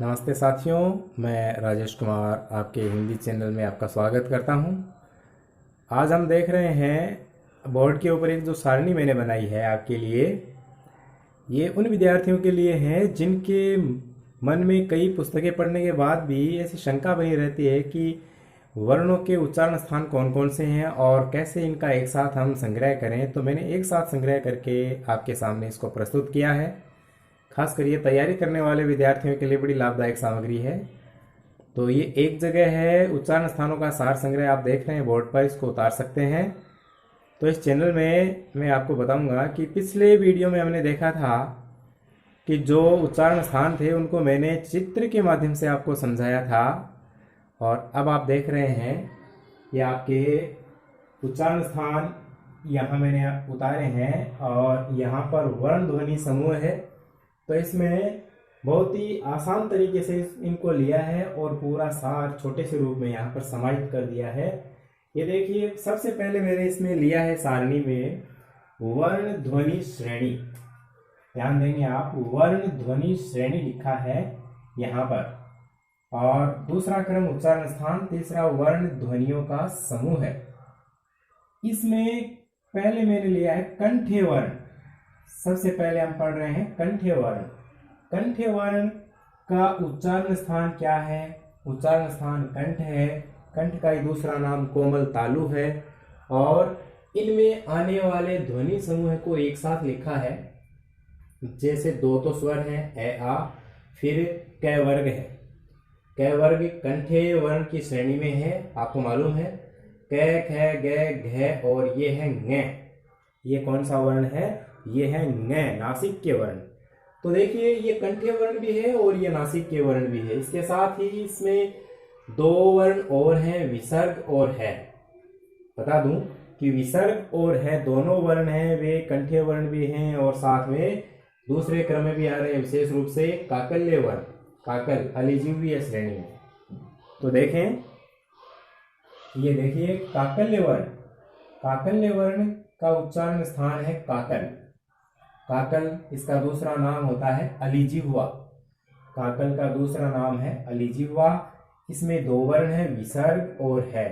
नमस्ते साथियों, मैं राजेश कुमार आपके हिंदी चैनल में आपका स्वागत करता हूं। आज हम देख रहे हैं बोर्ड के ऊपर एक जो सारणी मैंने बनाई है आपके लिए। ये उन विद्यार्थियों के लिए है जिनके मन में कई पुस्तकें पढ़ने के बाद भी ऐसी शंका बनी रहती है कि वर्णों के उच्चारण स्थान कौन कौन से हैं और कैसे इनका एक साथ हम संग्रह करें। तो मैंने एक साथ संग्रह करके आपके सामने इसको प्रस्तुत किया है। खासकर ये तैयारी करने वाले विद्यार्थियों के लिए बड़ी लाभदायक सामग्री है। तो ये एक जगह है, उच्चारण स्थानों का सार संग्रह आप देख रहे हैं बोर्ड पर, इसको उतार सकते हैं। तो इस चैनल में मैं आपको बताऊंगा कि पिछले वीडियो में हमने देखा था कि जो उच्चारण स्थान थे उनको मैंने चित्र के माध्यम से आपको समझाया था, और अब आप देख रहे हैं ये आपके उच्चारण स्थान यहाँ मैंने उतारे हैं और यहाँ पर वर्ण ध्वनि समूह है। तो इसमें बहुत ही आसान तरीके से इनको लिया है और पूरा सार छोटे से रूप में यहाँ पर समाहित कर दिया है। ये देखिए, सबसे पहले मैंने इसमें लिया है सारणी में वर्ण ध्वनि श्रेणी। ध्यान देंगे आप, वर्ण ध्वनि श्रेणी लिखा है यहाँ पर, और दूसरा क्रम उच्चारण स्थान, तीसरा वर्ण ध्वनियों का समूह है। इसमें पहले मैंने लिया है कंठ्य वर्ण। सबसे पहले हम पढ़ रहे हैं कंठ्य वर्ण। कंठ्य वर्ण का उच्चारण स्थान क्या है? उच्चारण स्थान कंठ है। कंठ का ही दूसरा नाम कोमल तालु है, और इनमें आने वाले ध्वनि समूह को एक साथ लिखा है। जैसे दो तो स्वर हैं, ए आ, फिर कै वर्ग है। कै वर्ग कंठ्य वर्ण की श्रेणी में है, आपको मालूम है। कै, ख, ग, घ और ये है ङ। ये कौन सा वर्ण है? ये है ङ, नासिक वर्ण। तो देखिए, ये कंठ्य वर्ण भी है और ये नासिक वर्ण भी है। इसके साथ ही इसमें दो वर्ण और हैं, विसर्ग और है। बता दूं कि विसर्ग और है दोनों वर्ण हैं, वे कंठ्य वर्ण भी हैं और साथ में दूसरे क्रम में भी आ रहे हैं, विशेष रूप से काकल्य वर्ण, काकल अलिजीवीय श्रेणी में। तो देखें, ये देखिए काकल्य वर्ण। काकल्य वर्ण का उच्चारण स्थान है काकल। काकल, इसका दूसरा नाम होता है अलिजिह्वा। काकल का दूसरा नाम है अलिजिह्वा। इसमें दो वर्ण है, विसर्ग और है।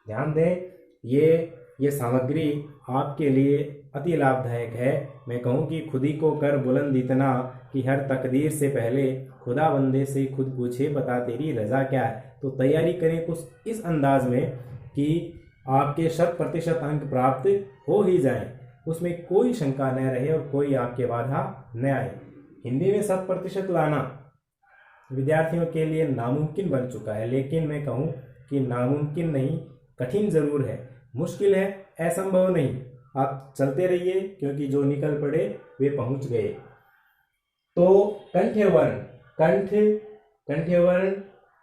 ध्यान दें, ये सामग्री आपके लिए अति लाभदायक है। मैं कहूँ कि खुदी को कर बुलंद इतना कि हर तकदीर से पहले खुदा बंदे से खुद पूछे, बता तेरी रजा क्या है। तो तैयारी करें कुछ इस अंदाज में कि आपके 100% अंक प्राप्त हो ही जाएं, उसमें कोई शंका न रहे और कोई आपके बाधा न आए। हिंदी में 100% लाना विद्यार्थियों के लिए नामुमकिन बन चुका है, लेकिन मैं कहूँ कि नामुमकिन नहीं, कठिन जरूर है, मुश्किल है, असंभव नहीं। आप चलते रहिए, क्योंकि जो निकल पड़े वे पहुंच गए। तो कंठ्य वर्ण, कंठ्य वर्ण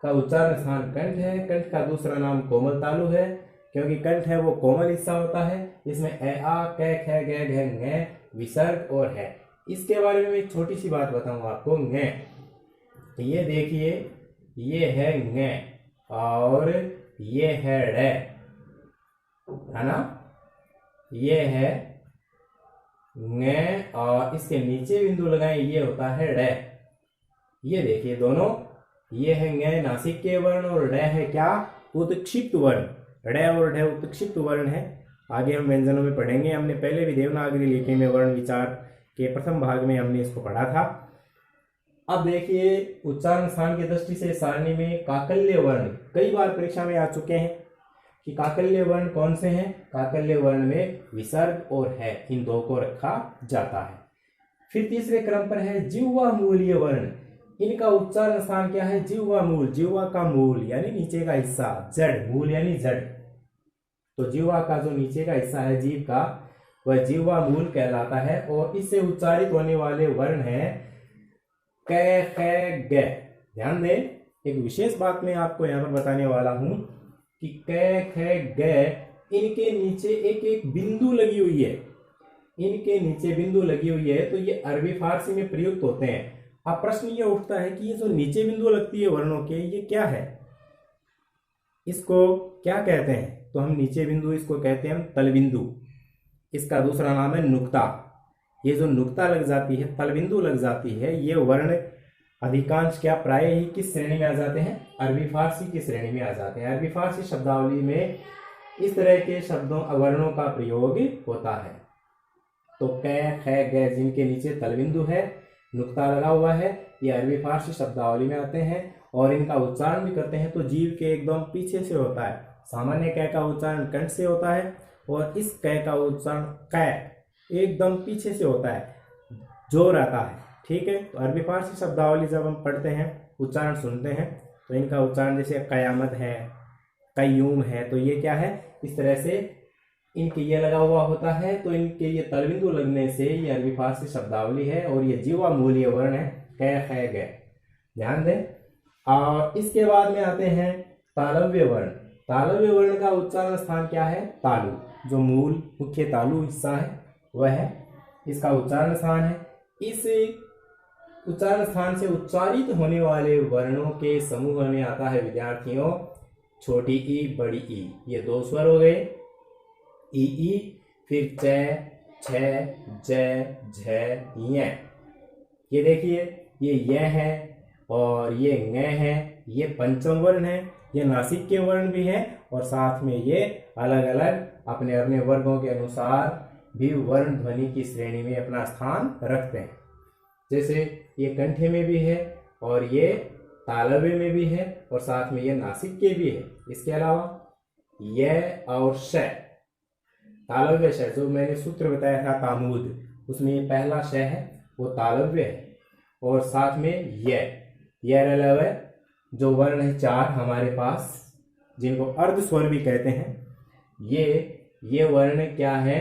का उच्चारण स्थान कंठ है। कंठ का दूसरा नाम कोमल तालु है, क्योंकि कंठ है वो कोमल हिस्सा होता है। इसमें ए आ, कै, ख, ग, घ, ङ, विसर्ग और है। इसके बारे में एक छोटी सी बात बताऊंगा आपको। ङ, ये देखिए, ये है ङ और ये है ड़, है ना। ये है ङ और इसके नीचे बिंदु लगाएं, ये होता है ड़। ये देखिए दोनों, ये है ङ नासिक के वर्ण और ड़ है क्या? उत्क्षिप्त वर्ण। ड़ और ढ उत्क्षिप्त वर्ण है। आगे हम व्यंजनों में पढ़ेंगे। हमने पहले भी देवनागरी लिपि में वर्ण विचार के प्रथम भाग में हमने इसको पढ़ा था। अब देखिए, उच्चारण स्थान की दृष्टि से सारणी में काकल्य वर्ण कई बार परीक्षा में आ चुके हैं कि काकल्य वर्ण कौन से हैं। काकल्य वर्ण में विसर्ग और है, इन दो को रखा जाता है। फिर तीसरे क्रम पर है जिह्वा मूलीय वर्ण। इनका उच्चारण स्थान क्या है? जिह्वा मूल, जिह्वा का मूल यानी नीचे का हिस्सा, जड़, मूल यानी जड़। तो जिह्वा का जो नीचे का हिस्सा है जीभ का, वह जिह्वा मूल कहलाता है, और इससे उच्चारित होने वाले वर्ण है कै, ख, ग। ध्यान दें, एक विशेष बात मैं आपको यहाँ पर बताने वाला हूं कि कै, ख, ग, इनके नीचे एक एक बिंदु लगी हुई है। इनके नीचे बिंदु लगी हुई है, तो ये अरबी फारसी में प्रयुक्त होते हैं। अब प्रश्न ये उठता है कि ये जो नीचे बिंदु लगती है वर्णों के, ये क्या है? इसको क्या कहते हैं? तो हम नीचे बिंदु इसको कहते हैं तल बिंदु। इसका दूसरा नाम है नुक्ता। ये जो नुक्ता लग जाती है, तल बिंदु लग जाती है, ये वर्ण अधिकांश क्या प्राय ही किस श्रेणी में आ जाते हैं, अरबी फारसी की श्रेणी में आ जाते हैं। अरबी फारसी शब्दावली में इस तरह के शब्दों वर्णों का प्रयोग होता है। तो कै ख ग जिनके नीचे तलबिंदु है, नुक्ता लगा हुआ है, ये अरबी फारसी शब्दावली में आते हैं और इनका उच्चारण भी करते हैं तो जीभ के एकदम पीछे से होता है। सामान्य कै का उच्चारण कंठ से होता है और इस कै का उच्चारण कै एकदम पीछे से होता है, जोर आता है। ठीक है, तो अरबी फारसी शब्दावली जब हम पढ़ते हैं, उच्चारण सुनते हैं, तो इनका उच्चारण जैसे कयामत है, कय्यूम है, तो ये क्या है, इस तरह से इनके ये लगा हुआ होता है, तो इनके ये तलबिंदु लगने से ये अरबी फारसी शब्दावली है और ये जीवा मूल्य वर्ण है कै ख ग। ध्यान दें। और इसके बाद में आते हैं तालव्य वर्ण। तालव्य वर्ण का उच्चारण स्थान क्या है, तालु, जो मूल मुख्य तालु हिस्सा है वह है इसका उच्चारण स्थान है। इस उच्चारण स्थान से उच्चारित होने वाले वर्णों के समूह में आता है विद्यार्थियों छोटी ई बड़ी ई, ये दो स्वर हो गए, ई, फिर च, छ, ज, झ, य। ये देखिए, ये य है और ये ङ है, ये पंचम वर्ण है, ये नासिक के वर्ण भी है और साथ में ये अलग अलग अपने अपने वर्गों के अनुसार भी वर्ण ध्वनि की श्रेणी में अपना स्थान रखते हैं। जैसे ये कंठे में भी है और ये तालव्य में भी है और साथ में ये नासिक के भी है। इसके अलावा य और श, तालव्य श, जो मैंने सूत्र बताया था तामूद, उसमें पहला श है वो तालव्य है और साथ में य जो वर्ण है चार हमारे पास, जिनको अर्ध स्वर भी कहते हैं, ये वर्ण क्या है,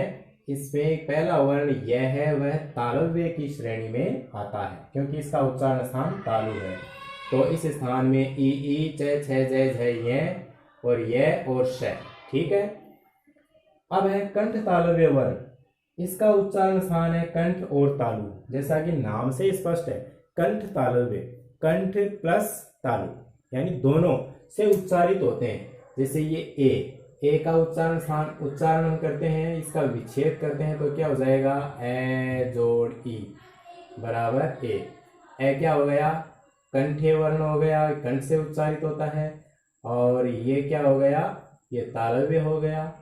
इसमें पहला वर्ण यह है, वह तालव्य की श्रेणी में आता है क्योंकि इसका उच्चारण स्थान तालु है। तो इस स्थान में ई, च, छ, ज, झ, य और य और श। ठीक है। अब है कंठ तालव्य वर्ण। इसका उच्चारण स्थान है कंठ और तालु, जैसा कि नाम से स्पष्ट है, कंठ तालव्य, कंठ प्लस तालु यानी दोनों से उच्चारित होते हैं। जैसे ये ए का उच्चारण हम करते हैं, इसका विच्छेद करते हैं तो क्या हो जाएगा, ए जोड़ ई बराबर ए क्या हो गया, कंठे वर्ण हो गया, कंठ से उच्चारित होता है। और ये क्या हो गया, ये तालव्य हो गया,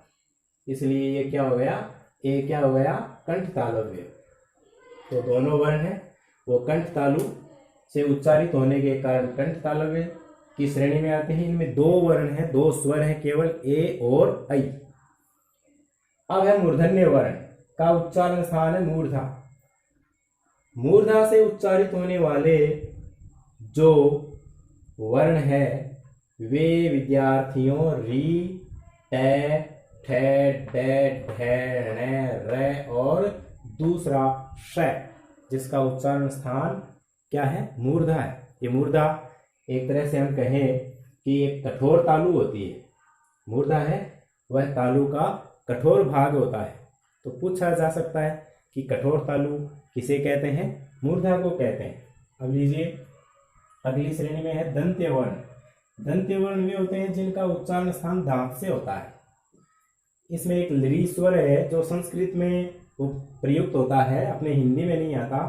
इसलिए ये क्या हो गया, ए क्या हो गया, कंठ तालव्य। तो दोनों वर्ण है वो कंठ तालु से उच्चारित होने के कारण कंठ तालव्य की श्रेणी में आते हैं। इनमें दो वर्ण हैं, दो स्वर हैं केवल, ए और ऐ। अब है मूर्धन्य वर्ण का उच्चारण स्थान है मूर्धा। मूर्धा से उच्चारित होने वाले जो वर्ण है वे विद्यार्थियों री, ट, ठ, ड, ढ, ण, र और दूसरा श, जिसका उच्चारण स्थान क्या है, मूर्धा है। ये मूर्धा एक तरह से हम कहें कि एक कठोर तालु होती है, मूर्धा है वह तालु का कठोर भाग होता है। तो पूछा जा सकता है कि कठोर तालु किसे कहते हैं, मूर्धा को कहते हैं। अब लीजिए अगली श्रेणी में है दंत्य वर्ण। दंत्य वर्ण वे होते हैं जिनका उच्चारण स्थान दांत से होता है। इसमें एक लृ स्वर है जो संस्कृत में प्रयुक्त होता है, अपने हिंदी में नहीं आता,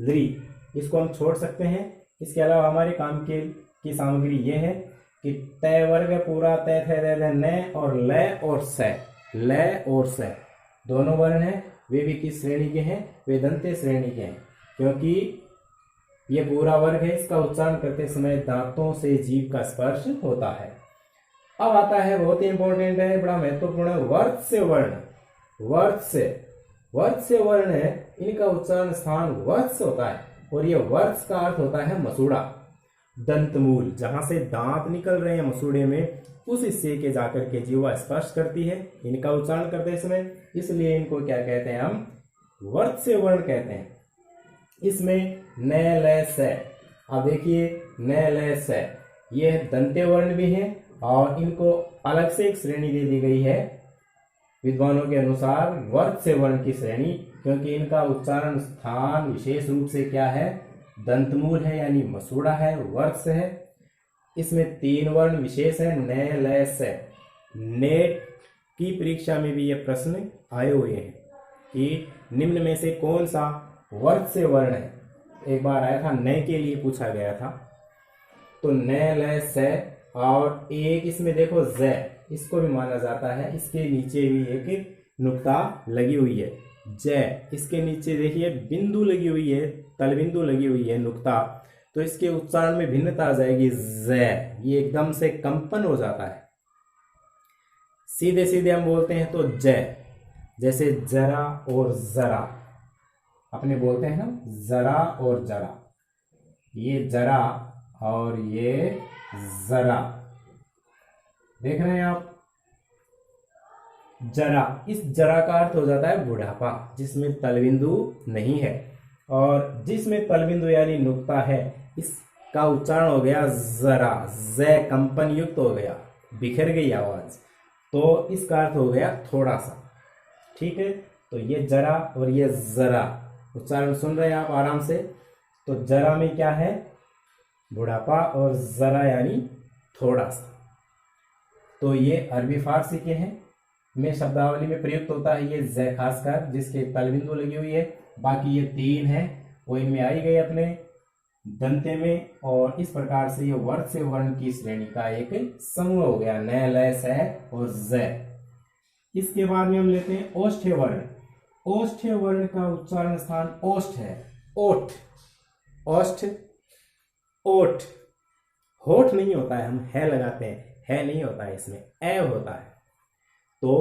लृ, इसको हम छोड़ सकते हैं। इसके अलावा हमारे काम की सामग्री ये है कि तय वर्ग पूरा तय थ न और ल और स, ल और स दोनों वर्ण हैं, वे भी किस श्रेणी के हैं, वे दंत्य श्रेणी के हैं क्योंकि ये पूरा वर्ग है। इसका उच्चारण करते समय दांतों से जीभ का स्पर्श होता है। अब आता है बहुत ही इंपॉर्टेंट है, बड़ा महत्वपूर्ण है, वर्त्स्य वर्ण। वर्त्स्य वर्ण है, इनका उच्चारण स्थान वर्त्स होता है और ये वर्त्स का अर्थ होता है मसूड़ा। दंतमूल, जहां से दांत निकल रहे हैं मसूड़े में, उस हिस्से के जाकर के जीवा स्पर्श करती है इनका उच्चारण करते समय, इसलिए इनको क्या कहते हैं, हम वर्त्स्य वर्ण कहते हैं। इसमें न ल स, अब देखिए न ल स ये दंत्य वर्ण भी है और इनको अलग से एक श्रेणी दे दी गई है विद्वानों के अनुसार, वर्त्स्य वर्ण की श्रेणी, क्योंकि इनका उच्चारण स्थान विशेष रूप से क्या है, दंतमूल है यानी मसूड़ा है, वर्त्स है। इसमें तीन वर्ण विशेष है, न ल स। नेट की परीक्षा में भी ये प्रश्न आए हुए हैं कि निम्न में से कौन सा वर्त्स्य वर्ण है। एक बार आया था, न के लिए पूछा गया था। तो न ल से, और एक इसमें देखो ज, इसको भी माना जाता है, इसके नीचे भी एक नुक्ता लगी हुई है। ज, इसके नीचे देखिए बिंदु लगी हुई है, तल बिंदु लगी हुई है, नुक्ता। तो इसके उच्चारण में भिन्नता आ जाएगी, ज, ये एकदम से कंपन हो जाता है। सीधे सीधे हम बोलते हैं तो ज, जैसे जरा और जरा, अपने बोलते हैं ना जरा और जरा, ये जरा और ये जरा, देख रहे हैं आप। जरा, इस जरा का अर्थ हो जाता है बुढ़ापा, जिसमें तलबिंदु नहीं है। और जिसमें तलबिंदु यानी नुक्ता है, इसका उच्चारण हो गया जरा, ज कंपन युक्त हो गया, बिखर गई आवाज, तो इसका अर्थ हो गया थोड़ा सा। ठीक है, तो ये जरा और ये जरा उच्चारण सुन रहे हैं आप आराम से। तो जरा में क्या है, बुढ़ापा, और जरा यानी थोड़ा सा। तो ये अरबी फारसी के हैं, में शब्दावली में प्रयुक्त होता है ये ज खासकर, जिसके तलबिंदु लगी हुई है। बाकी ये तीन है वो इनमें आई गई अपने दंते में, और इस प्रकार से ये वर्ग से वर्ण की श्रेणी का एक समूह हो गया, न ल स और ज। इसके बाद में हम लेते हैं ओष्ठ्य वर्ण। ओष्ठ्य वर्ण का उच्चारण स्थान ओष्ठ है, ओठ, ओष्ठ, ओठ, होठ नहीं होता है, हम है लगाते हैं, है नहीं होता है, इसमें ए होता है। तो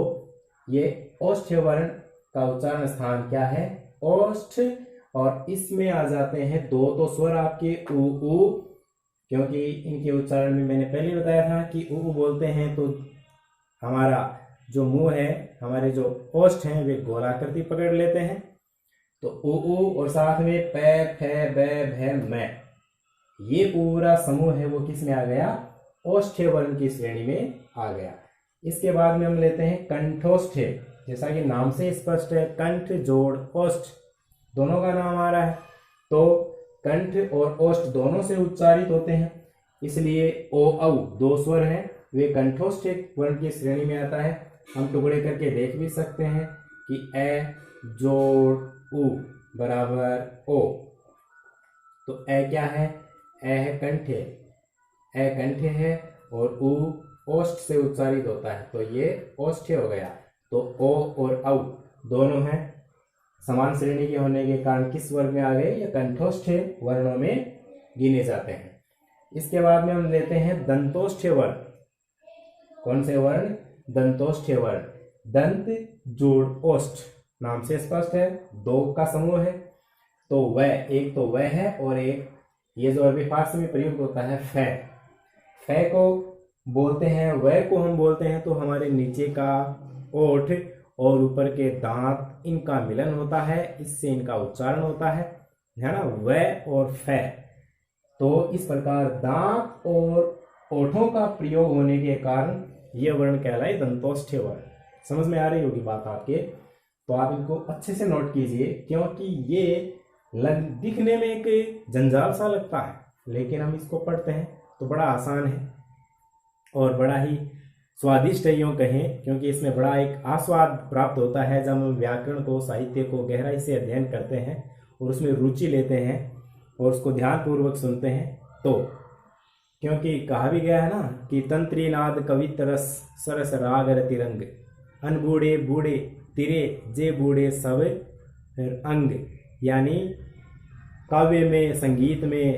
ये ओष्ठ्य वर्ण का उच्चारण स्थान क्या है, ओष्ठ। और इसमें आ जाते हैं दो तो स्वर आपके उ उ, क्योंकि इनके उच्चारण में मैंने पहले बताया था कि उ बोलते हैं तो हमारा जो मुंह है, हमारे जो ओष्ठ हैं वे गोलाकृति पकड़ लेते हैं। तो उ और साथ में पै फै बै भै मै, ये पूरा समूह है वो किस में आ गया, ओष्ठ्य वर्ण की श्रेणी में आ गया। इसके बाद में हम लेते हैं कंठोष्ठ्य। जैसा कि नाम से स्पष्ट है, कंठ जोड़ ओष्ठ दोनों का नाम आ रहा है, तो कंठ और ओष्ठ दोनों से उच्चारित होते हैं, इसलिए ओ औ दो स्वर हैं, वे कंठोष्ठ्य वर्ण की श्रेणी में आता है। हम टुकड़े करके देख भी सकते हैं कि ए जोड़ उ बराबर ओ। तो ए क्या है, ए है कंठ, ए कंठ है, और उ ओष्ठ से उच्चारित होता है, तो ये ओष्ठ्य हो गया। तो ओ और औ दोनों हैं, समान श्रेणी के होने के कारण किस वर्ग में आ गए, ये कंठोष्ठ्य वर्णों में गिने जाते हैं। इसके बाद में हम लेते हैं दंतोष्ठ्य वर्ण। कौन से वर्ण, दंतोष्ठ्य वर्ण। दंत जोड़ ओष्ठ, नाम से स्पष्ट है, दो का समूह है। तो वह, एक तो वह है, और एक ये जो अरबी फारसी में प्रयुक्त होता है फै, फै को बोलते हैं, वह को हम बोलते हैं तो हमारे नीचे का ओठ और ऊपर के दांत, इनका मिलन होता है, इससे इनका उच्चारण होता है ना, वह और फै। तो इस प्रकार दांत और ओठों का प्रयोग होने के कारण यह वर्ण कहलाए दंतोष्ठ्य वर्ण। समझ में आ रही होगी बात आपके, तो आप इनको अच्छे से नोट कीजिए, क्योंकि ये दिखने में एक जंजाल सा लगता है, लेकिन हम इसको पढ़ते हैं तो बड़ा आसान है और बड़ा ही स्वादिष्ट है यूँ कहें, क्योंकि इसमें बड़ा एक आस्वाद प्राप्त होता है जब हम व्याकरण को, साहित्य को गहराई से अध्ययन करते हैं और उसमें रुचि लेते हैं और उसको ध्यानपूर्वक सुनते हैं। तो क्योंकि कहा भी गया है ना कि तंत्री नाद कवित रस सरस राग रतिरंग, अनबूढ़े बूढ़े तिरे जे बूढ़े सब अंग, यानी काव्य में, संगीत में,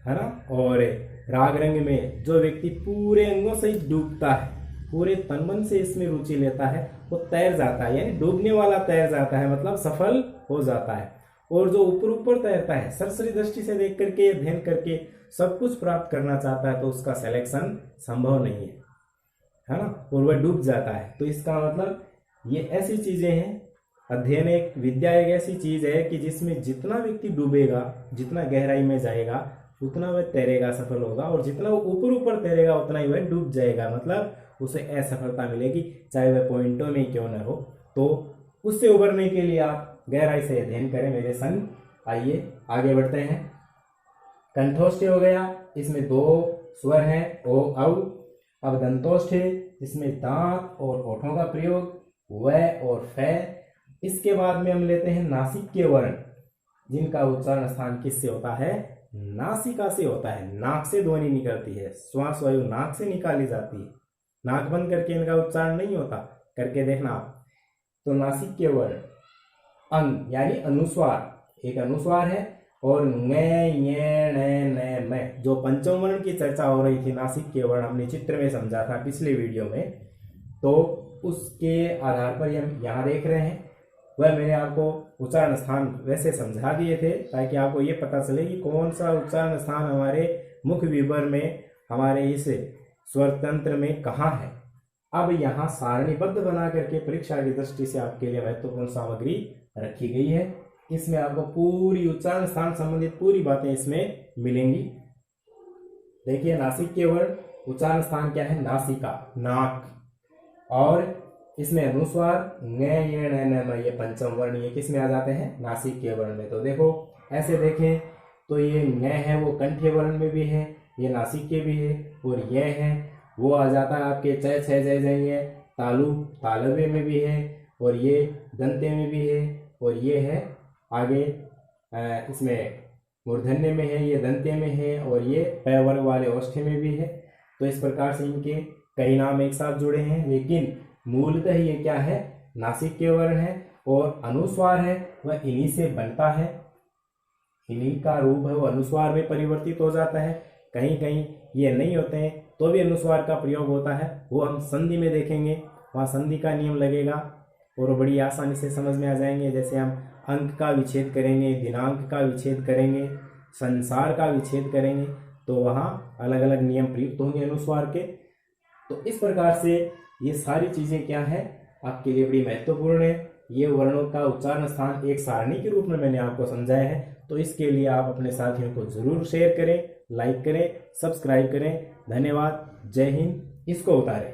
है ना, और राग रंग में जो व्यक्ति पूरे अंगों से डूबता है, पूरे तन मन से इसमें रुचि लेता है, वो तैर जाता है, यानी डूबने वाला तैर जाता है, मतलब सफल हो जाता है। और जो ऊपर ऊपर तैरता है, सरसरी दृष्टि से देख करके, अध्ययन करके सब कुछ प्राप्त करना चाहता है, तो उसका सिलेक्शन संभव नहीं है ना, और वह डूब जाता है। तो इसका मतलब ये ऐसी चीजें हैं, अध्ययन एक विद्या एक ऐसी चीज है कि जिसमें जितना व्यक्ति डूबेगा, जितना गहराई में जाएगा, उतना वह तैरेगा, सफल होगा, और जितना वो ऊपर ऊपर तैरेगा उतना ही वह डूब जाएगा, मतलब उसे असफलता मिलेगी, चाहे वह पॉइंटों में क्यों न हो। तो उससे उबरने के लिए आप गहराई से अध्ययन करें मेरे संग। आइए आगे बढ़ते हैं। कंठोष्ठ्य हो गया, इसमें दो स्वर हैं, ओ औ। अब दंतोष्ठ्य, जिसमें दांत और ओठों का प्रयोग, वह और फै। इसके बाद में हम लेते हैं नासिक के वर्ण। जिनका उच्चारण स्थान किससे होता है? नासिका से होता है। नाक से ध्वनि निकलती है, श्वास वायु नाक से निकाली जाती है। नाक बंद करके इनका उच्चारण नहीं होता। करके देखना आप। तो नासिक के वर्ण अंग यानी अनुस्वार, एक अनुस्वार है, और न जो पंचम वर्ण की चर्चा हो रही थी, नासिक के वर्ण हमने चित्र में समझा था पिछले वीडियो में, तो उसके आधार पर हम यहाँ देख रहे हैं। वह मैंने आपको उच्चारण स्थान वैसे समझा दिए थे ताकि आपको ये पता चले कि कौन सा उच्चारण स्थान हमारे मुख विवर में, हमारे इस स्वर तंत्र में कहाँ है। अब यहाँ सारणीबद्ध बना करके परीक्षा की दृष्टि से आपके लिए महत्वपूर्ण सामग्री रखी गई है। इसमें आपको पूरी उच्चारण स्थान संबंधित पूरी बातें इसमें मिलेंगी। देखिए, नासिक के वर्ण उच्चारण स्थान क्या है? नासिका, नाक, और इसमें अनुस्वार ये पंचम वर्ण, ये किस में आ जाते हैं? नासिक के वर्ण में। तो देखो, ऐसे देखें तो ये न है वो कंठ्य वर्ण में भी है, ये नासिक के भी है, और ये है वो आ जाता है आपके च छ ज ये तालु तालव्य में भी है, और ये दंते में भी है, और ये है आगे इसमें मूर्धन्य में है, ये दंते में है, और ये प वर्ग वाले ओष्ठ्य में भी है। तो इस प्रकार से इनके कई नाम एक साथ जुड़े हैं, लेकिन मूलतः ये क्या है? नासिक के वर्ण है, और अनुस्वार है वह इन्हीं से बनता है। इन्हीं का रूप है वो अनुस्वार में परिवर्तित हो जाता है। कहीं कहीं ये नहीं होते हैं तो भी अनुस्वार का प्रयोग होता है, वो हम संधि में देखेंगे, वहाँ संधि का नियम लगेगा और बड़ी आसानी से समझ में आ जाएंगे। जैसे हम अंक का विच्छेद करेंगे, दिनांक का विच्छेद करेंगे, संसार का विच्छेद करेंगे, तो वहाँ अलग अलग नियम प्रयुक्त होंगे अनुस्वार के। तो इस प्रकार से ये सारी चीजें क्या है? आपके लिए बड़ी महत्वपूर्ण है। ये वर्णों का उच्चारण स्थान एक सारणी के रूप में मैंने आपको समझाया है। तो इसके लिए आप अपने साथियों को जरूर शेयर करें, लाइक करें, सब्सक्राइब करें। धन्यवाद। जय हिंद। इसको उतारें।